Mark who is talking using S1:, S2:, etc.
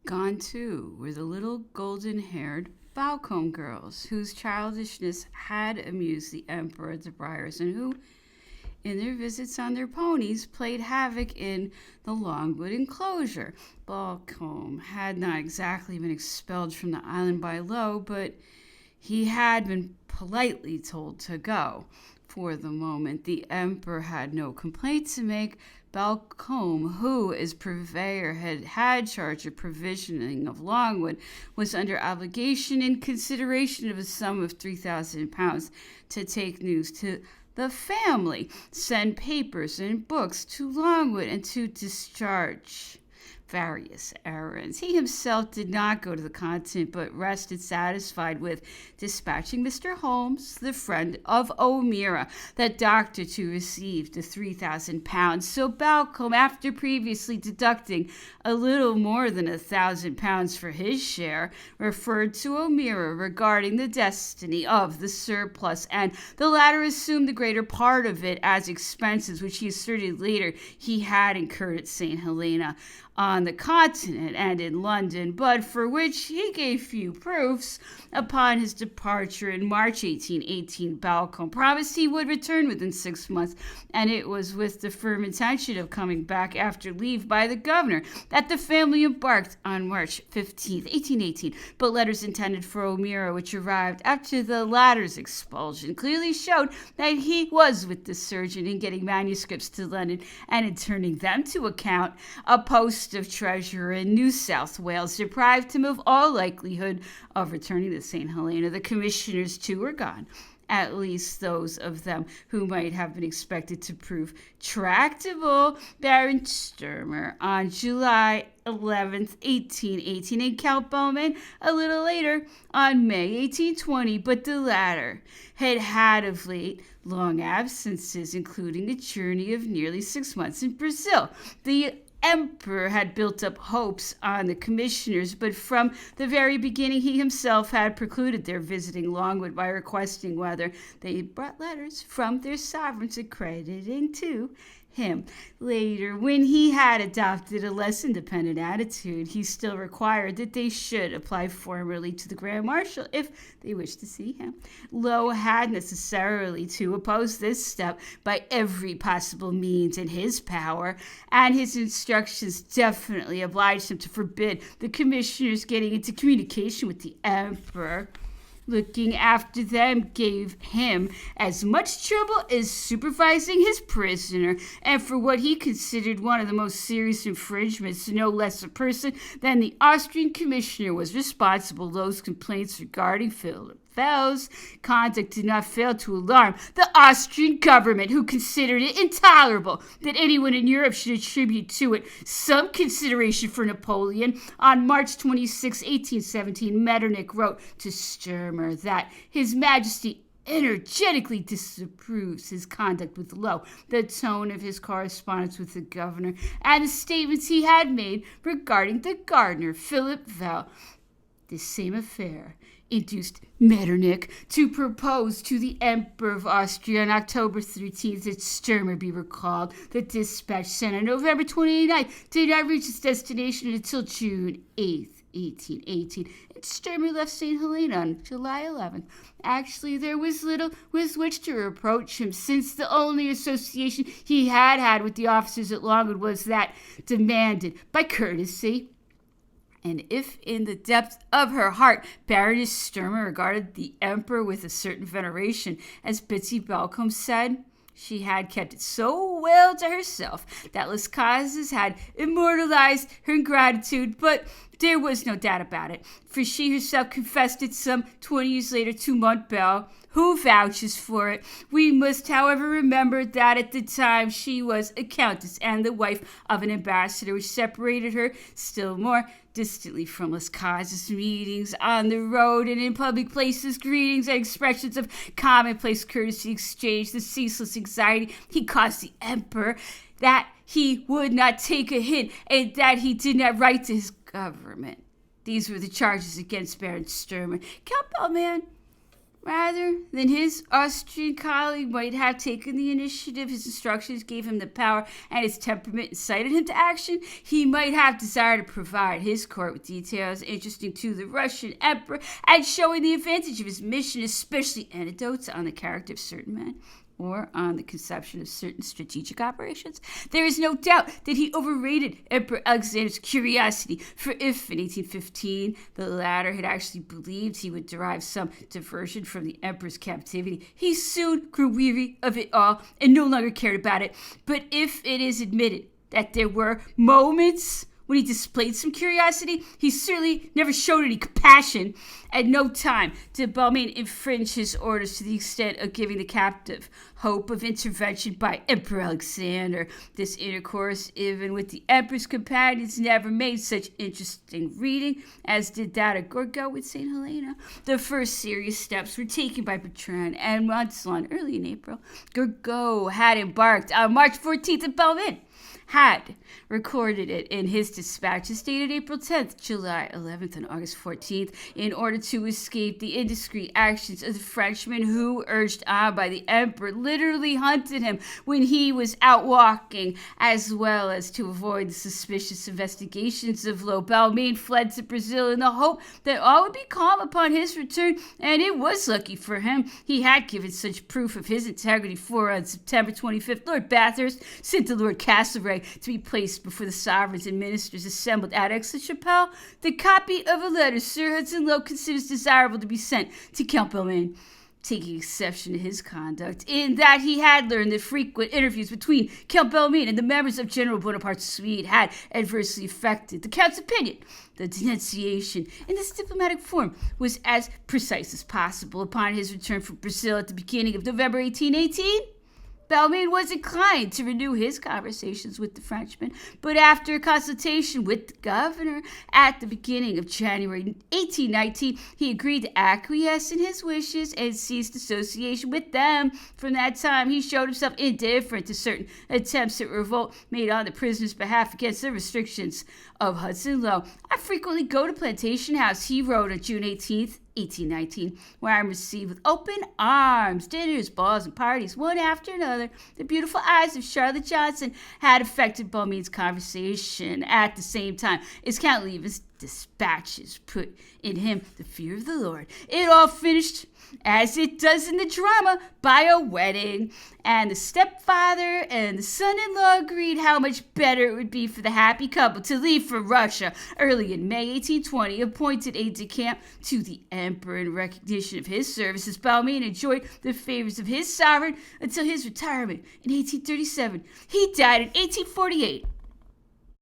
S1: Gone too were the little golden-haired Balcombe girls, whose childishness had amused the Emperor of the Briars, and who, in their visits on their ponies, played havoc in the Longwood enclosure. Balcombe had not exactly been expelled from the island by law, but he had been politely told to go. For the moment, the Emperor had no complaint to make. Balcombe, who, as purveyor, had charge of provisioning of Longwood, was under obligation in consideration of a sum of £3,000 to take news to the family, send papers and books to Longwood, and to discharge various errands. He himself did not go to the continent, but rested satisfied with dispatching Mr. Holmes, the friend of O'Meara, the doctor, to receive the £3,000. So Balcombe, after previously deducting a little more than £1,000 for his share, referred to O'Meara regarding the destiny of the surplus, and the latter assumed the greater part of it as expenses, which he asserted later he had incurred at St. Helena on the continent and in London, but for which he gave few proofs. Upon his departure in March 1818, Balcombe promised he would return within 6 months, and it was with the firm intention of coming back after leave by the governor that the family embarked on March 15th, 1818. But letters intended for O'Meara, which arrived after the latter's expulsion, clearly showed that he was with the surgeon in getting manuscripts to London and in turning them to account. A post of treasurer in New South Wales deprived him of all likelihood of returning to St. Helena. The commissioners, too, were gone, at least those of them who might have been expected to prove tractable. Baron Sturmer on July 11th, 1818, and Count Bowman a little later on May 1820, but the latter had of late long absences, including a journey of nearly 6 months in Brazil. The Emperor had built up hopes on the commissioners, but from the very beginning he himself had precluded their visiting Longwood by requesting whether they brought letters from their sovereigns accrediting to him. Later, when he had adopted a less independent attitude, he still required that they should apply formally to the Grand Marshal if they wished to see him. Lowe had necessarily to oppose this step by every possible means in his power, and his instructions definitely obliged him to forbid the commissioners getting into communication with the Emperor. Looking after them gave him as much trouble as supervising his prisoner, and for what he considered one of the most serious infringements, no less a person than the Austrian commissioner was responsible. Those complaints regarding Philip Fell's conduct did not fail to alarm the Austrian government, who considered it intolerable that anyone in Europe should attribute to it some consideration for Napoleon. On March 26, 1817, Metternich wrote to Sturmer that His Majesty energetically disapproves his conduct with Lowe, the tone of his correspondence with the governor, and the statements he had made regarding the gardener, Philip Val. This same affair induced Metternich to propose to the Emperor of Austria on October 13th that Sturmer be recalled. The dispatch sent on November 29th did not reach its destination until June 8th, 1818, and Sturmer left St. Helena on July 11th. Actually, there was little with which to reproach him, since the only association he had with the officers at Longwood was that demanded by courtesy. And if in the depth of her heart Baroness Sturmer regarded the Emperor with a certain veneration, as Betsy Balcombe said, she had kept it so well to herself that Las Casas had immortalized her ingratitude, but there was no doubt about it, for she herself confessed it some 20 years later to Montbell, who vouches for it. We must, however, remember that at the time she was a countess and the wife of an ambassador, which separated her still more distantly from Las Casas. Meetings on the road and in public places, greetings and expressions of commonplace courtesy exchanged, the ceaseless anxiety he caused the Emperor that he would not take a hint and that he did not write to his government. These were the charges against Baron Sturmer. Count Bellman Rather than his Austrian colleague might have taken the initiative, his instructions gave him the power, and his temperament incited him to action. He might have desired to provide his court with details interesting to the Russian emperor and showing the advantage of his mission, especially anecdotes on the character of certain men or on the conception of certain strategic operations. There is no doubt that he overrated Emperor Alexander's curiosity, for if in 1815 the latter had actually believed he would derive some diversion from the emperor's captivity, he soon grew weary of it all and no longer cared about it. But if it is admitted that there were moments when he displayed some curiosity, he certainly never showed any compassion. At no time did Balmain infringe his orders to the extent of giving the captive hope of intervention by Emperor Alexander. This intercourse, even with the emperor's companions, never made such interesting reading as did that of Gorgo with St. Helena. The first serious steps were taken by Bertrand and Masson early in April. Gorgo had embarked on March 14th at Balmain, had recorded it in his dispatches dated April 10th, July 11th, and August 14th, in order to escape the indiscreet actions of the Frenchmen who, urged on by the emperor, literally hunted him when he was out walking, as well as to avoid the suspicious investigations of Lo. Balmain fled to Brazil in the hope that all would be calm upon his return, and it was lucky for him. He had given such proof of his integrity for, on September 25th, Lord Bathurst sent to Lord Castlereagh to be placed before the sovereigns and ministers assembled at Aix-la-Chapelle the copy of a letter Sir Hudson Lowe considers desirable to be sent to Count Balmain, taking exception to his conduct, in that he had learned that frequent interviews between Count Balmain and the members of General Bonaparte's suite had adversely affected the Count's opinion. The denunciation in this diplomatic form was as precise as possible. Upon his return from Brazil at the beginning of November 1818, Balmain was inclined to renew his conversations with the Frenchman, but after a consultation with the governor at the beginning of January 1819, he agreed to acquiesce in his wishes and ceased association with them. From that time, he showed himself indifferent to certain attempts at revolt made on the prisoner's behalf against the restrictions of Hudson Lowe. "I frequently go to Plantation House," he wrote on June 18th, 1819, "where I am received with open arms. Dinners, balls, and parties, one after another." The beautiful eyes of Charlotte Johnson had affected Balmain's conversation. At the same time, as Count Levis' dispatches put in him the fear of the Lord. It all finished, as it does in the drama, by a wedding, and the stepfather and the son-in-law agreed how much better it would be for the happy couple to leave for Russia early in May 1820, appointed aide-de-camp to the emperor in recognition of his services. Balmain enjoyed the favors of his sovereign until his retirement in 1837. He died in 1848.